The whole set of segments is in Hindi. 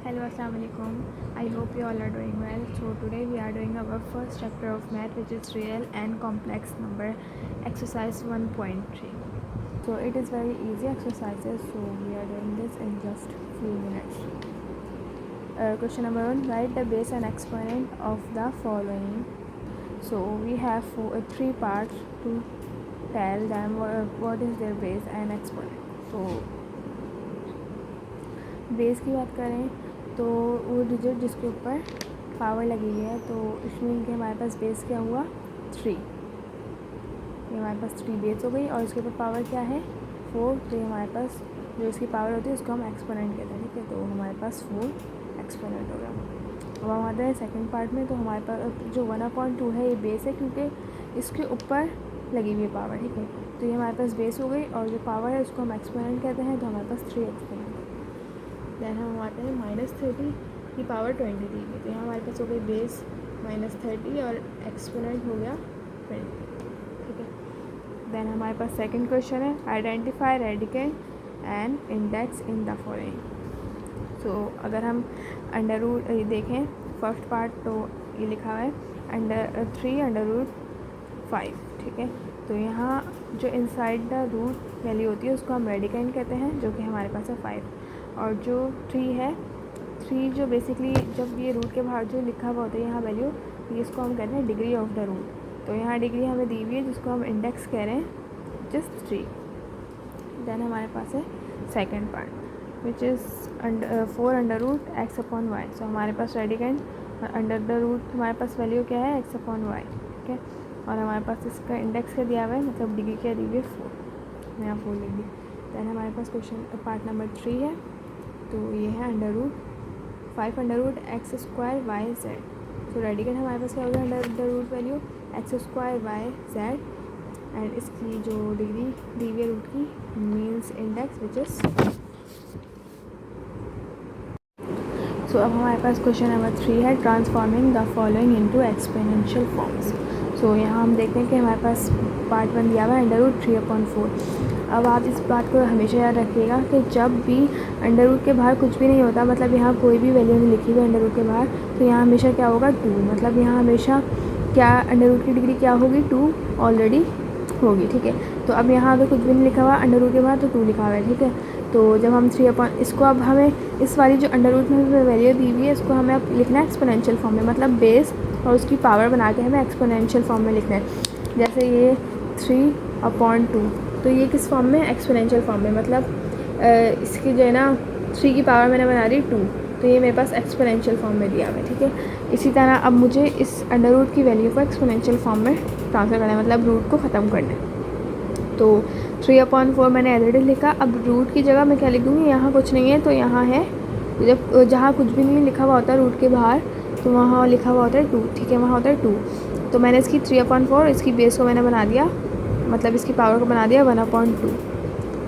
Hello, Assalamualaikum. I hope you all are doing well. So today we are doing our first chapter of math, which is real and complex number, exercise 1.3. So it is very easy exercises. So we are doing this in just few minutes. Question number 1: write the base and exponent of the following. So we have three parts to tell them what is their base and exponent. So base की बात करें तो वो डिजिट जिसके ऊपर पावर लगी हुई है, तो इसमें कि हमारे पास बेस क्या हुआ 3, ये हमारे पास 3 बेस हो गई और इसके ऊपर पावर क्या है 4, तो ये हमारे पास जो इसकी पावर होती है उसको हम एक्सपोनेंट कहते हैं, ठीक है। तो हमारे पास 4 एक्सपोनेंट हो गया। अब हम आते हैं सेकंड पार्ट में। तो हमारे पास जो 1/2 है ये बेस है क्योंकि इसके ऊपर लगी हुई पावर, ठीक है। तो ये हमारे पास बेस हो गई और जो पावर है उसको हम एक्सपोनेंट कहते हैं, तो हमारे पास 3 एक्सपोनेंट। देन हम आते हैं -30 की पावर 20 दी गई, तो यहाँ हमारे पास हो गई बेस -30 और एक्सपोनेंट हो गया 20, ठीक है। देन हमारे पास सेकंड क्वेश्चन है identify radicand and index in the following. So अगर हम अंडर रूट देखें फर्स्ट पार्ट, तो ये लिखा हुआ है √3 ठीक है। तो यहाँ जो इनसाइड द रूट वैल्यू होती है उसको हम रेडिकेंड कहते हैं, जो कि हमारे पास है 5। और जो 3 है, 3 जो बेसिकली जब ये रूट के बाहर जो लिखा हुआ होता है यहाँ वैल्यू, इसको हम कहते हैं डिग्री ऑफ द रूट। तो यहाँ डिग्री हमें दी हुई है जिसको हम इंडेक्स कह रहे हैं जस्ट 3। देन हमारे पास है second part which is 4√x/y। सो हमारे पास रेडिकेंड अंडर द रूट हमारे पास वैल्यू क्या है x/y, ठीक है। और हमारे पास इसका इंडेक्स क्या दिया हुआ है, मतलब डिग्री क्या दी हुई है 4, यहाँ 4 लिख दी। दैन हमारे पास क्वेश्चन पार्ट नंबर 3 है, तो ये है √5√x²y/z। तो रेडिकेंड हमारे पास क्या होगा under the root value x²y/z and इसकी जो डिग्री दी हुई है रूट की means index which is. So अब हमारे पास क्वेश्चन नंबर 3 है transforming the following into exponential forms. So यहाँ हम देखते हैं कि हमारे पास पार्ट 1 दिया हुआ है √3/4। अब आप इस बात को हमेशा याद रखिएगा कि जब भी अंडर रूट के बाहर कुछ भी नहीं होता, मतलब यहाँ कोई भी वैल्यू नहीं लिखी हुई अंडर रूट के बाहर, तो यहाँ हमेशा क्या होगा 2, मतलब यहाँ हमेशा क्या अंडर रूट की डिग्री क्या होगी 2 ऑलरेडी होगी, ठीक है। तो अब यहाँ अगर कुछ भी नहीं लिखा हुआ अंडर रूट के बाहर तो 2 लिखा हुआ है, ठीक है। तो जब हम इसको अब हमें इस वाली जो अंडर रूट में वैल्यू दी हुई है इसको हमें अब लिखना है एक्सपोनेंशियल फॉर्म में, मतलब बेस और उसकी पावर बना के हमें एक्सपोनेंशियल फॉर्म में लिखना है। जैसे ये 3/2, तो ये किस फॉर्म में एक्सपोनेंशियल फॉर्म में, मतलब इसकी जो है ना 3 की पावर मैंने बना दी 2, तो ये मेरे पास एक्सपोनेंशियल फॉर्म में दिया हुआ है, ठीक है। इसी तरह अब मुझे इस अंडर रूट की वैल्यू को एक्सपोनेंशियल फॉर्म में ट्रांसफर करना है, मतलब रूट को ख़त्म करना है। तो 3/4 मैंने एज इट इज़ लिखा। अब रूट की जगह मैं क्या लिख दूँगी, यहाँ कुछ नहीं है तो यहाँ है, जब जहाँ कुछ भी नहीं लिखा हुआ होता रूट के बाहर तो वहाँ लिखा हुआ होता है 2, ठीक है, वहाँ होता है 2। तो मैंने इसकी 3/4 इसकी बेस को मैंने बना दिया, मतलब इसकी पावर को बना दिया 1/2,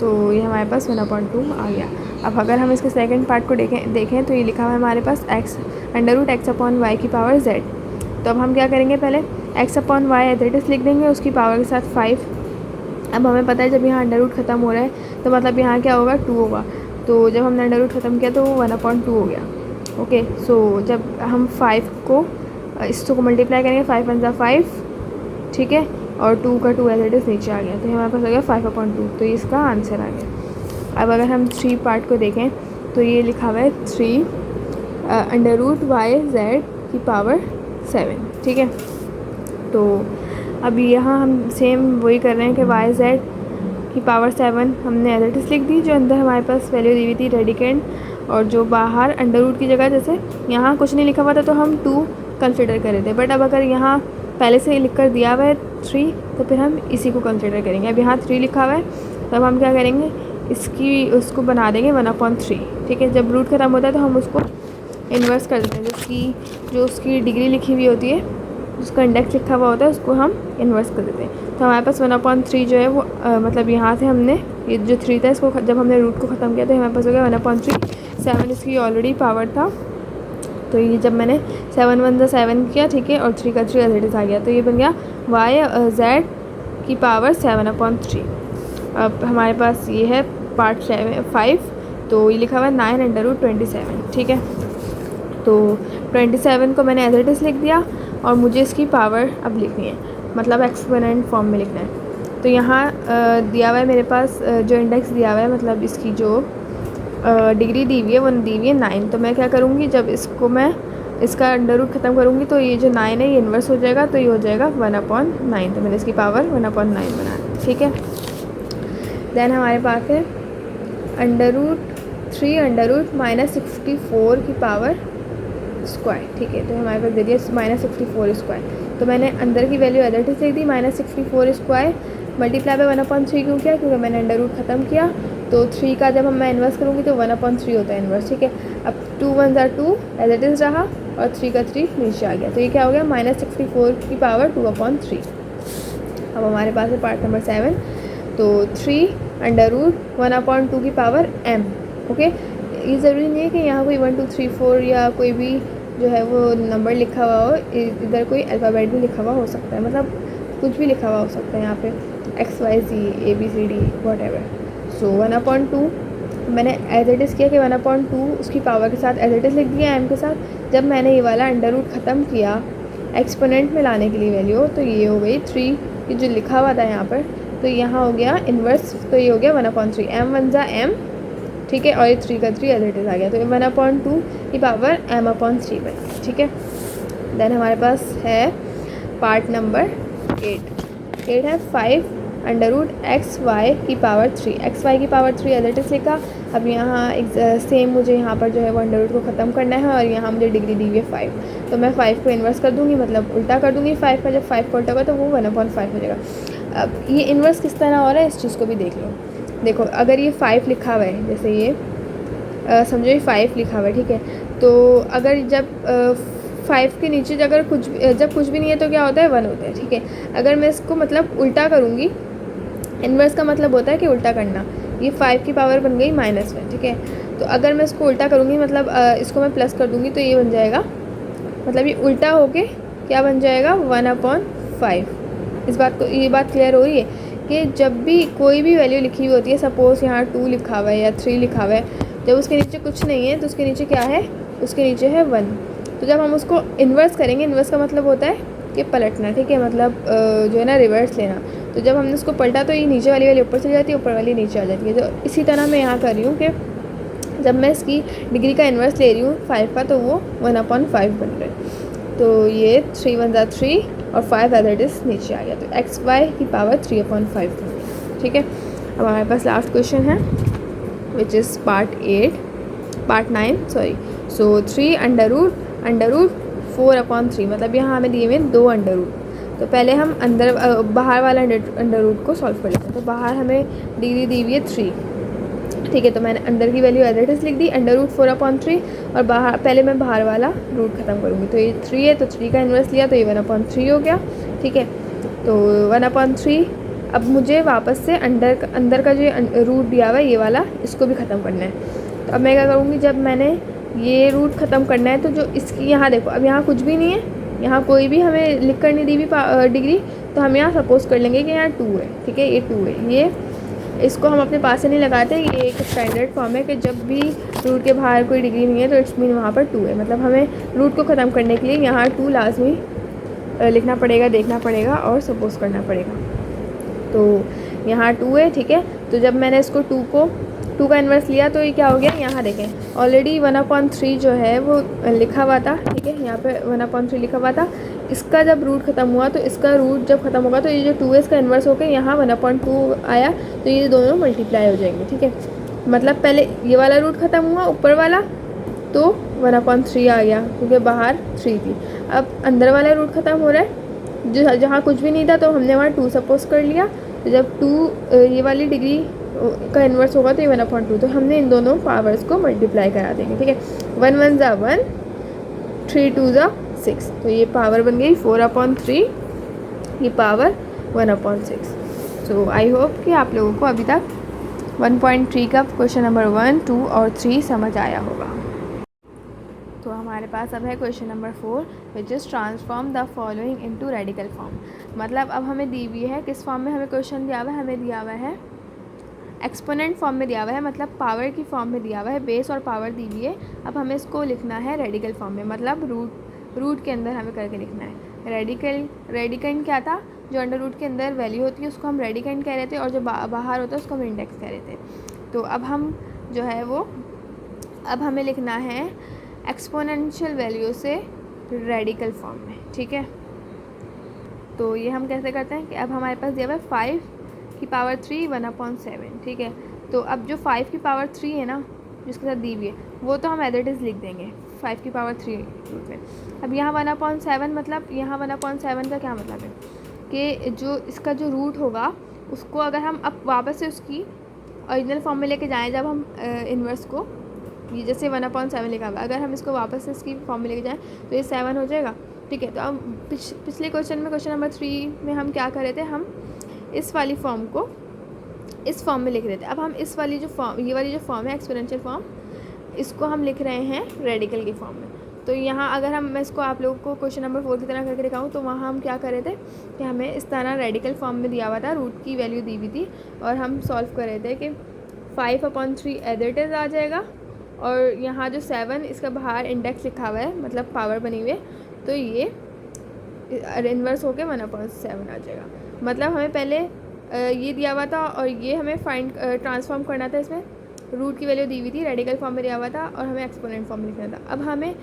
तो ये हमारे पास 1/2 आ गया। अब अगर हम इसके सेकंड पार्ट को देखें तो ये लिखा हुआ है हमारे पास √x/y की पावर z। तो अब हम क्या करेंगे, पहले x/y एज इट इज़ लिख देंगे, उसकी पावर के साथ 5। अब हमें पता है जब यहाँ अंडर रूट ख़त्म हो रहा है तो मतलब यहाँ क्या होगा 2 होगा, तो जब हमने अंडर रूट ख़त्म किया तो 1/2 हो गया, ओके। सो जब हम 5 को इसको मल्टीप्लाई करेंगे 5 × 5, ठीक है, और 2 का 2 एज इट इज़ नीचे आ गया, तो हमारे पास हो गया 5/2, तो ये इसका आंसर आ गया। अब अगर हम 3 पार्ट को देखें तो ये लिखा हुआ है 3 √y/z की पावर 7, ठीक है। तो अब यहाँ हम सेम वही कर रहे हैं कि y/z की पावर 7 हमने एज इट इज़ लिख दी, जो अंदर हमारे पास वैल्यू दी हुई थी रेडिकेंड, और जो बाहर अंडर रूट की जगह जैसे यहाँ कुछ नहीं लिखा हुआ था तो हम 2 कंसिडर कर रहे थे, बट अब अगर यहाँ पहले से लिख कर दिया हुआ है 3 तो फिर हम इसी को कंसिडर करेंगे। अब यहाँ 3 लिखा हुआ है तो अब हम क्या करेंगे, उसको बना देंगे 1/3, ठीक है। जब रूट ख़त्म होता है तो हम उसको इन्वर्स कर देते हैं, जो उसकी डिग्री लिखी हुई होती है, उसका इंडेक्स लिखा हुआ होता है, उसको हम इन्वर्स कर देते हैं। तो हमारे पास 1/3 जो है वो मतलब यहाँ से हमने ये जो 3 था इसको जब हमने रूट को ख़त्म किया तो हमारे पास हो गया 1/3। 7 इसकी ऑलरेडी पावर था, तो ये जब मैंने 7 × 1 = 7 किया, ठीक है, और 3 का 3 एज इट इज़ आ गया, तो ये बन गया y/z की पावर 7/3। अब हमारे पास ये है पार्ट 5, तो ये लिखा हुआ है 9 √27, ठीक है। तो 27 को मैंने एज इट इज़ लिख दिया और मुझे इसकी पावर अब लिखनी है, मतलब एक्सपोनेंट फॉर्म में लिखना है। तो यहाँ दिया हुआ है मेरे पास जो इंडेक्स दिया हुआ है, मतलब इसकी जो डिग्री दी हुई है वो दी हुई है 9। तो मैं क्या करूँगी, जब इसको मैं इसका अंडर रूट ख़त्म करूँगी तो ये जो 9 है ये इन्वर्स हो जाएगा, तो ये हो जाएगा 1/9। तो मैंने इसकी पावर 1/9 बना दी, ठीक है। देन हमारे पास है √3 -64 की पावर स्क्वायर, ठीक है। तो हमारे पास दे दिया -64 स्क्वायर। तो मैंने अंदर की वैल्यू एज इट इज़ लिख दी, -64 स्क्वायर मल्टीप्लाई बाय 1/3 क्यों किया, क्योंकि मैंने अंडर रूट ख़त्म किया। तो 3 का जब मैं इन्वर्स करूँगी तो 1/3 होता है इन्वर्स, ठीक है। अब 2 1 ज़ा 2 एज इट इज़ रहा और 3 का 3 नीचे आ गया। तो ये क्या हो गया, -64 की पावर 2/3। अब हमारे पास है पार्ट नंबर 7। तो 3 √1/2 की पावर m, ओके। ये ज़रूरी नहीं है कि यहाँ कोई 1 2 3 4 या कोई भी जो है वो नंबर लिखा हुआ हो, इधर कोई अल्फ़ाबेट भी लिखा हुआ हो सकता है, मतलब कुछ भी लिखा हुआ हो सकता है यहाँ पे XYZ ABCD वॉटेवर। सो 1/2 मैंने एज इट इज़ किया कि 1/2 उसकी पावर के साथ एज इट इज़ लिख दिया m के साथ। जब मैंने ये वाला अंडर रूट ख़त्म किया एक्सपोनेंट में लाने के लिए वैल्यू, तो ये हो गई 3, ये जो लिखा हुआ था यहाँ पर, तो यहाँ हो गया इन्वर्स, तो ये हो गया 1/3 m 1 ज़ा m, ठीक है। और ये 3 का 3 एज इट इज़ आ गया, तो 1/2 की पावर m/3 बन गई, ठीक है। देन हमारे पास है पार्ट नंबर 8 है 5 √xy की पावर 3, xy की पावर 3 एज इट इज़ लिखा। अब यहाँ सेम मुझे यहाँ पर जो है वो अंडर रूट को ख़त्म करना है और यहाँ मुझे डिग्री दी हुई है 5, तो मैं 5 को इन्वर्स कर दूँगी, मतलब उल्टा कर दूँगी 5 का। जब 5 को उल्टा होगा तो वो 1/5 हो जाएगा। अब ये इन्वर्स किस तरह हो रहा है इस चीज़ को भी देख लो। देखो अगर ये 5 लिखा हुआ है, जैसे ये समझो ये 5 लिखा हुआ है, ठीक है। तो अगर जब 5 के नीचे अगर जब कुछ भी नहीं है तो क्या होता है, 1 होता है, ठीक है। अगर मैं इसको मतलब उल्टा करूँगी, इन्वर्स का मतलब होता है कि उल्टा करना। ये 5 की पावर बन गई -1, ठीक है। तो अगर मैं इसको उल्टा करूँगी, मतलब इसको मैं प्लस कर दूँगी, तो ये बन जाएगा, मतलब ये उल्टा होके क्या बन जाएगा 1/5। ये बात क्लियर हो रही है कि जब भी कोई भी वैल्यू लिखी हुई होती है, सपोज़ यहाँ 2 लिखा हुआ है या 3 लिखा हुआ है, जब उसके नीचे कुछ नहीं है तो उसके नीचे क्या है, उसके नीचे है 1। तो जब हम उसको इन्वर्स करेंगे, इन्वर्स का मतलब होता है कि पलटना, ठीक है, मतलब जो है ना रिवर्स लेना। तो जब हमने उसको पलटा तो ये नीचे वाली वैल्यू ऊपर चली जाती है, ऊपर वाली नीचे आ जाती है। तो इसी तरह मैं यहाँ कर रही हूँ कि जब मैं इसकी डिग्री का इन्वर्स ले रही हूँ 5 का, तो वो 1/5 बन रहा है। तो ये 3 1 ज़ा 3 और 5 एज इट इज़ नीचे आ गया, तो XY की पावर 3/5 बन गई, ठीक है। अब हमारे पास लास्ट क्वेश्चन है विच इज़ पार्ट 9 सॉरी। सो 3 √4/3, मतलब यहाँ हमें दिए हुए 2 अंडर रूट। तो पहले हम बाहर वाला अंडर रूट को सॉल्व कर लेते हैं। तो बाहर हमें डिग्री दी हुई है 3, ठीक है। तो मैंने अंदर की वैल्यू एज इट इज़ लिख दी √4/3 और बाहर पहले मैं बाहर वाला रूट ख़त्म करूँगी। तो ये 3 है, तो 3 का इन्वर्स लिया तो ये 1/3 हो गया, ठीक है। तो 1/3 अब मुझे वापस से अंदर का जो रूट दिया हुआ है ये वाला, इसको भी ख़त्म करना है। तो अब मैं क्या करूँगी, जब मैंने ये रूट ख़त्म करना है तो जो इसकी यहाँ देखो, अब यहाँ कुछ भी नहीं है, यहाँ कोई भी हमें लिख कर नहीं दी हुई डिग्री, तो हम यहाँ सपोज़ कर लेंगे कि यहाँ 2 है, ठीक है। ये 2 है, ये इसको हम अपने पास से नहीं लगाते, ये एक स्टैंडर्ड फॉर्म है कि जब भी रूट के बाहर कोई डिग्री नहीं है तो इट्स मीन वहाँ पर 2 है। मतलब हमें रूट को ख़त्म करने के लिए यहाँ 2 लाजमी लिखना पड़ेगा, देखना पड़ेगा और सपोज करना पड़ेगा। तो यहाँ 2 है, ठीक है। तो जब मैंने इसको 2 का इन्वर्स लिया तो ये क्या हो गया, यहाँ देखें ऑलरेडी 1/3 जो है वो लिखा हुआ था, ठीक है। यहाँ पे 1/3 लिखा हुआ था। इसका जब रूट ख़त्म हुआ तो इसका रूट जब ख़त्म होगा तो ये जो 2 है इसका इन्वर्स होकर यहाँ 1/2 आया, तो ये दोनों मल्टीप्लाई हो जाएंगे, ठीक है। मतलब पहले ये वाला रूट ख़त्म हुआ, ऊपर वाला तो 1/3 आ गया क्योंकि बाहर 3 थी। अब अंदर वाला रूट ख़त्म हो रहा है, जो जहाँ कुछ भी नहीं था तो हमने वहाँ 2 सपोज कर लिया। तो जब 2 ये वाली डिग्री का इन्वर्स होगा तो ये 1/2, तो हमने इन दोनों पावर्स को मल्टीप्लाई करा देंगे, ठीक है। 1 1 ज़ा 1, 3 2 ज़ा 6, तो ये पावर बन गई 4/3, ये पावर 1/6। सो आई होप कि आप लोगों को अभी तक 1.3 का क्वेश्चन नंबर 1, 2 और 3 समझ आया होगा। तो हमारे पास अब है question number 4 which is transform the following into radical form. मतलब अब हमें दी हुई है किस फॉर्म में, हमें क्वेश्चन दिया हुआ है, हमें दिया हुआ है एक्सपोनेंट फॉर्म में दिया हुआ है, मतलब पावर की फॉर्म में दिया हुआ है, बेस और पावर दी हुई है। अब हमें इसको लिखना है रेडिकल फॉर्म में, मतलब रूट के अंदर हमें करके लिखना है। रेडिकेंड क्या था, जो अंडर रूट के अंदर वैल्यू होती है उसको हम रेडिकेंड कह रहे थे, और जो बाहर होता है उसको हम इंडेक्स कह रहे थे। तो अब हम जो है वो अब हमें लिखना है एक्सपोनेंशियल वैल्यू से रेडिकल फॉर्म में, ठीक है। तो ये हम कैसे करते हैं कि अब हमारे पास दिया हुआ है 5 की पावर 3 1/7, ठीक है। तो अब जो 5 की पावर 3 है ना, जिसके साथ दी हुई है, वो तो हम एज इट इज़ लिख देंगे 5 की पावर 3 रूट में। अब यहाँ 1/7 मतलब यहाँ 1/7 का क्या मतलब है कि जो इसका जो रूट होगा उसको अगर हम अब वापस से उसकी ओरिजिनल फॉर्म में लेके जाएँ, जब हम इन्वर्स को, ये जैसे 1/7 लिखा हुआ है, अगर हम इसको वापस से इसकी फॉर्म में लेके जाएँ तो ये 7 हो जाएगा, ठीक है। तो अब पिछले क्वेश्चन में, क्वेश्चन नंबर 3 में हम क्या कर रहे थे, हम इस वाली फॉर्म को इस फॉर्म में लिख रहे थे। अब हम इस वाली जो फॉर्म, ये वाली जो फॉर्म है एक्सपोनेंशियल फॉर्म, इसको हम लिख रहे हैं रेडिकल की फॉर्म में। तो यहाँ अगर मैं इसको आप लोगों को क्वेश्चन नंबर 4 की तरह करके दिखाऊँ तो वहाँ हम क्या कर रहे थे कि हमें इस तरह रेडिकल फॉर्म में दिया हुआ था, रूट की वैल्यू दी हुई थी, और हम सॉल्व कर रहे थे कि 5/3 एज इट इज़ आ जाएगा, और यहाँ जो 7 इसका बाहर इंडेक्स लिखा हुआ है, मतलब पावर बनी हुई है, तो ये इन्वर्स होके 1/7 आ जाएगा। मतलब हमें पहले ये दिया हुआ था और ये हमें फाइंड ट्रांसफॉर्म करना था, इसमें रूट की वैल्यू दी हुई थी, रेडिकल फॉर्म में दिया हुआ था, और हमें एक्सपोनेंट फॉर्म में लिखना था। अब हमें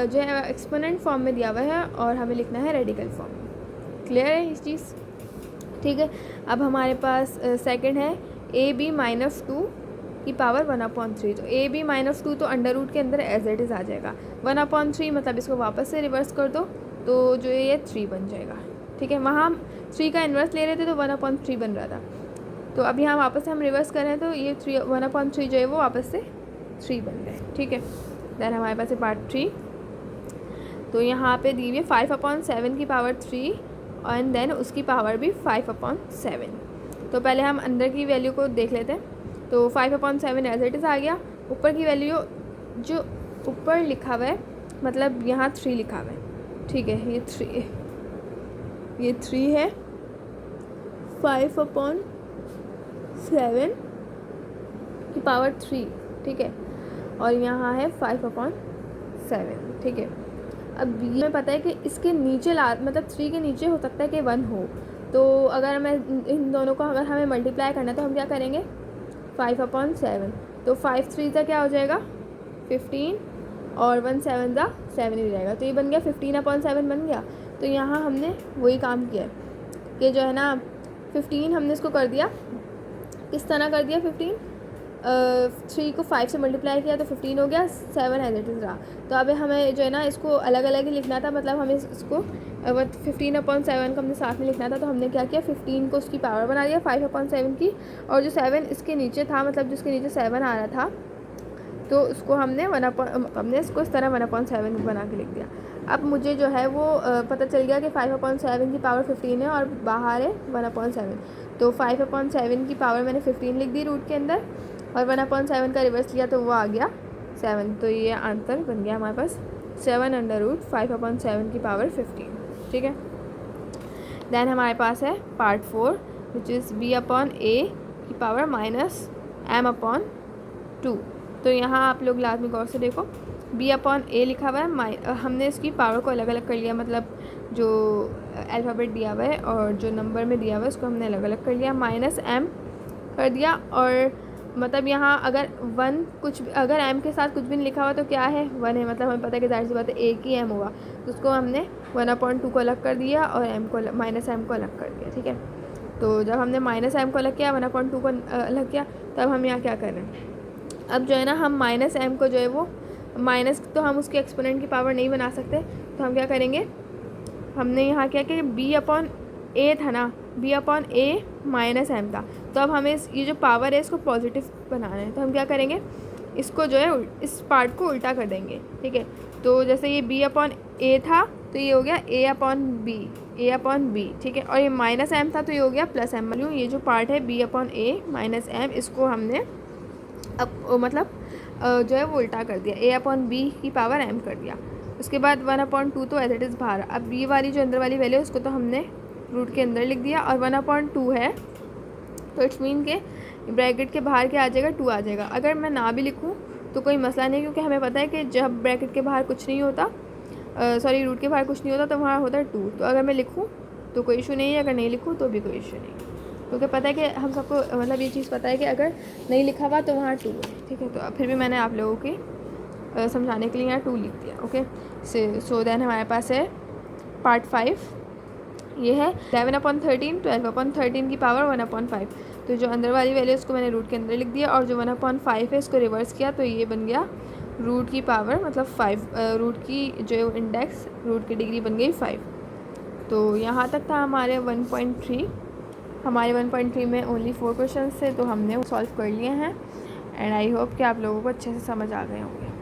जो है एक्सपोनेंट फॉर्म में दिया हुआ है और हमें लिखना है रेडिकल फॉर्म में। क्लियर है इस चीज़, ठीक है। अब हमारे पास सेकंड है AB -2 की पावर 1/3। तो AB -2 तो अंडर रूट के अंदर एज इट इज़ आ जाएगा, 1/3 मतलब इसको वापस से रिवर्स कर दो तो जो ये 3 बन जाएगा, ठीक है। वहाँ हम 3 का इन्वर्स ले रहे थे तो 1/3 बन रहा था, तो अब यहाँ वापस से हम रिवर्स कर रहे हैं तो ये 1/3 जो है वो वापस से 3 बन गए, ठीक है। देन हमारे पास है पार्ट 3। तो यहाँ पे दी हुई है 5/7 की पावर 3 एंड देन उसकी पावर भी 5/7। तो पहले हम अंदर की वैल्यू को देख लेते हैं। तो 5/7 एज इट इज़ आ गया। ऊपर की वैल्यू जो ऊपर लिखा हुआ है, मतलब यहाँ 3 लिखा हुआ है, ठीक है। ये 3 है 5/7 की पावर 3, ठीक है, और यहाँ है 5/7, ठीक है। अब ये हमें पता है कि इसके नीचे मतलब 3 के नीचे हो सकता है कि 1 हो, तो अगर हमें इन दोनों को अगर हमें मल्टीप्लाई करना है तो हम क्या करेंगे 5/7, तो 5 3 का क्या हो जाएगा 15, और 1 7 का 7 ही रहेगा, तो ये बन गया 15/7 बन गया। तो यहाँ हमने वही काम किया कि जो है ना 15 हमने इसको कर दिया, किस तरह कर दिया 15, 3 को 5 से मल्टीप्लाई किया तो 15 हो गया, 7 एज इट इज़ रहा। तो अब हमें जो है ना इसको अलग अलग ही लिखना था, मतलब हमें इसको 15/7 को हमने साथ में लिखना था, तो हमने क्या किया 15 को उसकी पावर बना दिया 5/7 की, और जो 7 इसके नीचे था, मतलब जिसके नीचे 7 आ रहा था, तो उसको हमने हमने इसको इस तरह 1/7 बना के लिख दिया। अब मुझे जो है वो पता चल गया कि 5/7 की पावर 15 है और बाहर है 1/7, तो 5/7 की पावर मैंने 15 लिख दी रूट के अंदर, और 1/7 का रिवर्स लिया तो वो आ गया 7। तो ये आंसर बन गया हमारे पास 7/5/7 की पावर 15, ठीक है। देन हमारे पास है पार्ट 4 विच इज़ B/A की पावर -m/2। तो यहाँ आप लोग लाजमी गौर से देखो, B/A लिखा हुआ है, हमने इसकी पावर को अलग अलग कर लिया, मतलब जो अल्फ़ाबेट दिया हुआ है और जो नंबर में दिया हुआ है उसको हमने अलग अलग कर लिया, -m कर दिया, और मतलब यहाँ अगर 1 कुछ, अगर m के साथ कुछ भी नहीं लिखा हुआ तो क्या है 1 है, मतलब हमें पता है कि जाहिर सी बात है एक ही m होगा, तो उसको हमने 1/2 को अलग कर दिया और m को -m को अलग कर दिया, ठीक है। तो जब हमने -m को अलग किया 1/2 को अलग किया, तब हम यहाँ क्या कर रहे हैं, अब जो है ना हम -m को जो है वो माइनस, तो हम उसके एक्सपोनेंट की पावर नहीं बना सकते, तो हम क्या करेंगे, हमने यहाँ क्या कि B/A था ना, B/A -m था, तो अब हमें ये जो पावर है इसको पॉजिटिव बनाना है, तो हम क्या करेंगे इसको जो है इस पार्ट को उल्टा कर देंगे, ठीक है। तो जैसे ये B/A था तो ये हो गया A/B, ठीक है, और ये -m था तो ये हो गया +m। ये जो पार्ट है B/A -m, इसको हमने अब मतलब जो है वो उल्टा कर दिया, A/B की पावर m कर दिया। उसके बाद 1/2 तो एज इट इज़ बाहर। अब ये वाली जो अंदर वाली वैल्यू है उसको तो हमने रूट के अंदर लिख दिया, और 1/2 है तो इट्स मीन के ब्रैकेट के बाहर क्या आ जाएगा, 2 आ जाएगा। अगर मैं ना भी लिखूँ तो कोई मसला नहीं, क्योंकि हमें पता है कि जब ब्रैकेट के बाहर कुछ नहीं होता, रूट के बाहर कुछ नहीं होता, तो वहाँ होता है 2। तो अगर मैं लिखूँ तो कोई इशू नहीं है, अगर नहीं लिखूँ तो भी कोई इशू नहीं, क्योंकि पता है कि हम सबको मतलब ये चीज़ पता है कि अगर नहीं लिखा हुआ तो वहाँ 2 है, ठीक है। तो फिर भी मैंने आप लोगों की समझाने के लिए यहाँ 2 लिख दिया, ओके। सो देन हमारे पास है पार्ट 5, ये है 11/13, 12/13 की पावर 1/5। तो जो अंदर वाली वैल्यू उसको मैंने रूट के अंदर लिख दिया, और जो 1/5 है इसको रिवर्स किया, तो ये बन गया रूट की पावर मतलब 5, रूट की जो इंडेक्स रूट की डिग्री बन गई 5। तो यहाँ तक था हमारे 1.3। हमारे 1.3 में ओनली 4 क्वेश्चन थे, तो हमने वो सॉल्व कर लिए हैं। एंड आई होप कि आप लोगों को अच्छे से समझ आ गए होंगे।